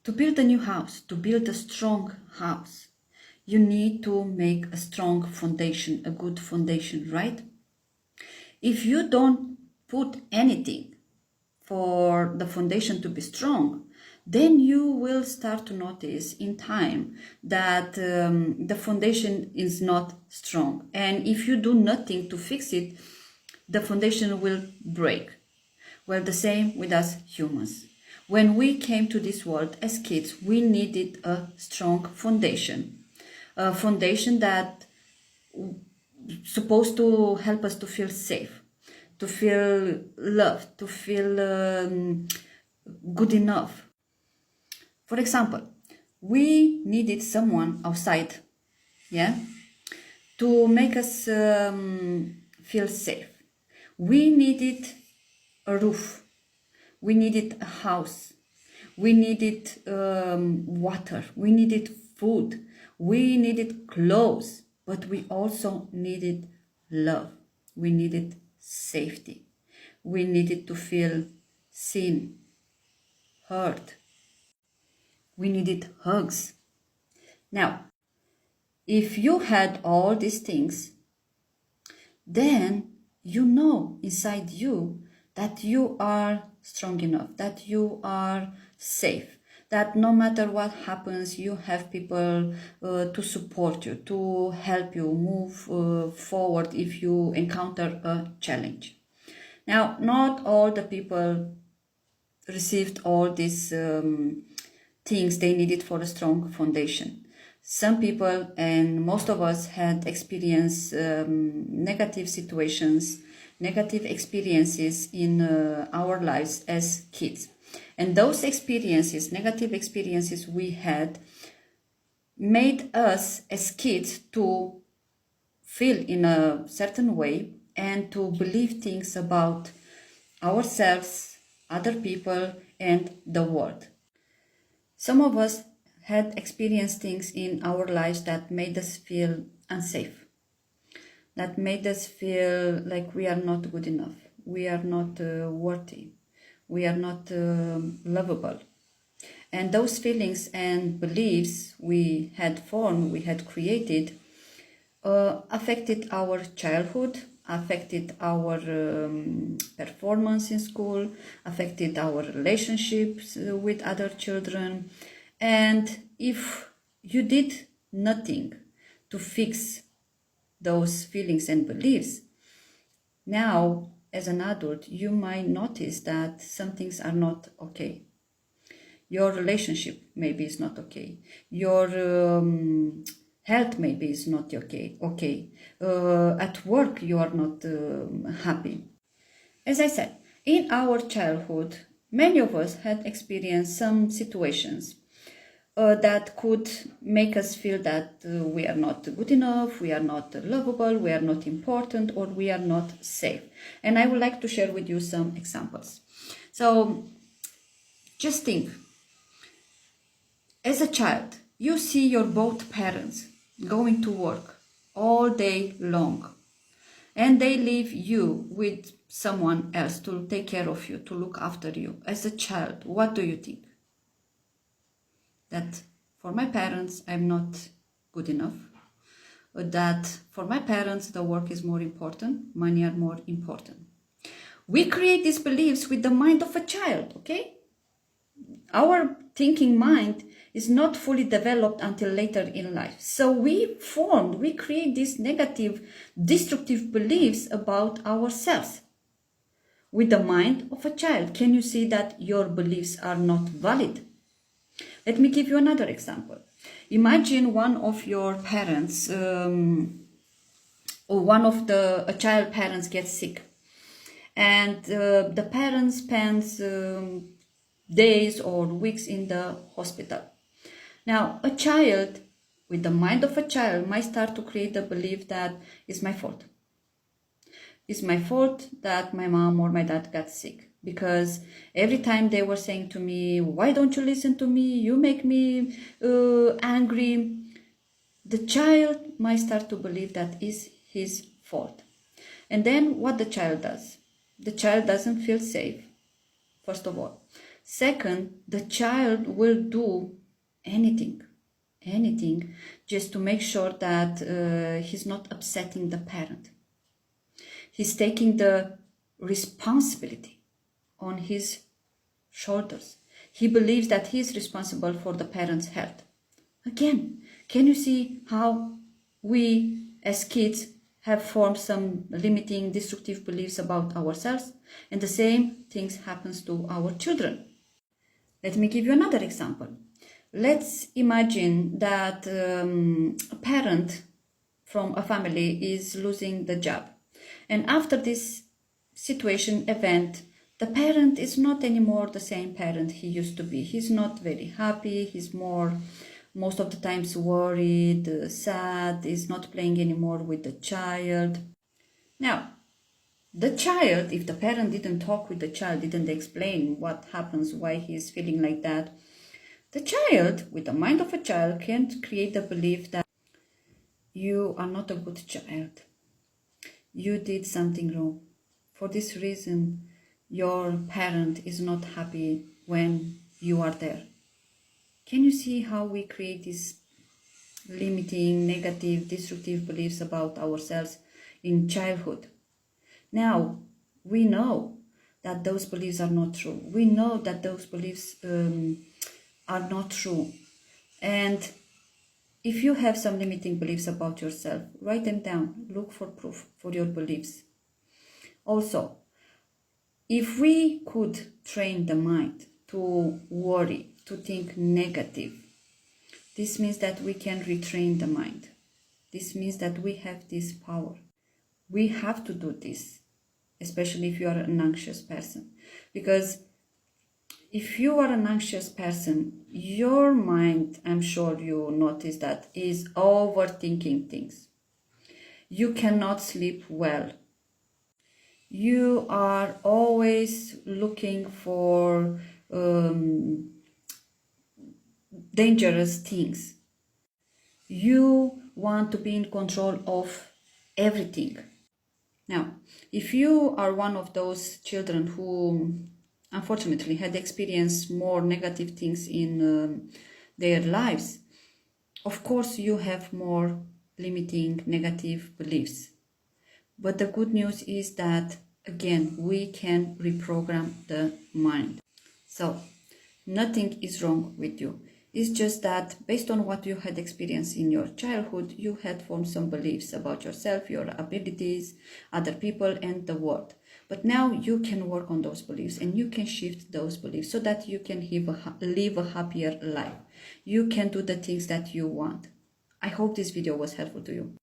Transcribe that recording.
To build a new house, to build a strong house, you need to make a strong foundation, a good foundation, right? If you don't put anything for the foundation to be strong, then you will start to notice in time that the foundation is not strong. And if you do nothing to fix it, the foundation will break. Well, the same with us humans. When we came to this world as kids, we needed a strong foundation. A foundation that supposed to help us to feel safe, to feel loved, to feel good enough. For example, we needed someone outside, yeah, to make us feel safe. We needed a roof. We needed a house. We needed water. We needed food. We needed clothes. But we also needed love. We needed safety. We needed to feel seen, heard. We needed hugs. Now, if you had all these things, then you know inside you that you are strong enough, that you are safe, that no matter what happens, you have people to support you, to help you move forward if you encounter a challenge. Now, not all the people received all these things they needed for a strong foundation. Some people and most of us had experienced negative situations, negative experiences in our lives as kids. And those experiences, negative experiences we had, made us as kids to feel in a certain way and to believe things about ourselves, other people, and the world. Some of us had experienced things in our lives that made us feel unsafe, that made us feel like we are not good enough, we are not worthy, we are not lovable. And those feelings and beliefs we had formed, we had created, affected our childhood, affected our performance in school, affected our relationships with other children. And if you did nothing to fix those feelings and beliefs, now as an adult, you might notice that some things are not okay. Your relationship maybe is not okay. Your health maybe is not okay. At work you are not happy. As I said, in our childhood, many of us had experienced some situations that could make us feel that we are not good enough, we are not lovable, we are not important, or we are not safe. And I would like to share with you some examples. So just think, as a child, you see your both parents going to work all day long, and they leave you with someone else to take care of you, to look after you. As a child, what do you think? That for my parents, I'm not good enough. That for my parents, the work is more important, money are more important. We create these beliefs with the mind of a child, okay? Our thinking mind is not fully developed until later in life. So we create these negative, destructive beliefs about ourselves with the mind of a child. Can you see that your beliefs are not valid? Let me give you another example. Imagine one of your parents, or a child parents gets sick, and the parents spends days or weeks in the hospital. Now, a child with the mind of a child might start to create the belief that it's my fault. It's my fault that my mom or my dad got sick, because every time they were saying to me, why don't you listen to me? You make me angry. The child might start to believe that is his fault. And then what the child does? The child doesn't feel safe, first of all. Second, the child will do anything just to make sure that he's not upsetting the parent. He's taking the responsibility on his shoulders. He believes that he's responsible for the parent's health. Again, can you see how we as kids have formed some limiting, destructive beliefs about ourselves? And the same things happens to our children. Let me give you another example. Let's imagine that a parent from a family is losing the job. And after this situation, event, the parent is not anymore the same parent he used to be. He's not very happy. He's most of the times worried, sad. He's not playing anymore with the child. Now, the child, if the parent didn't talk with the child, didn't explain what happens, why he's feeling like that, the child, with the mind of a child, can't create the belief that you are not a good child. You did something wrong. For this reason, your parent is not happy when you are there. Can you see how we create these limiting, negative, destructive beliefs about ourselves in childhood? Now, we know that those beliefs are not true. We know that those beliefs are not true. And if you have some limiting beliefs about yourself, write them down. Look for proof for your beliefs. Also, if we could train the mind to worry, to think negative, this means that we can retrain the mind. This means that we have this power. We have to do this, especially if you are an anxious person. Because if you are an anxious person, your mind, I'm sure you notice that, is overthinking things. You cannot sleep well. You are always looking for dangerous things. You want to be in control of everything. Now, if you are one of those children who unfortunately had experienced more negative things in their lives, of course you have more limiting negative beliefs. But the good news is that, again, we can reprogram the mind. So, nothing is wrong with you. It's just that based on what you had experienced in your childhood, you had formed some beliefs about yourself, your abilities, other people, and the world. But now you can work on those beliefs and you can shift those beliefs so that you can live a happier life. You can do the things that you want. I hope this video was helpful to you.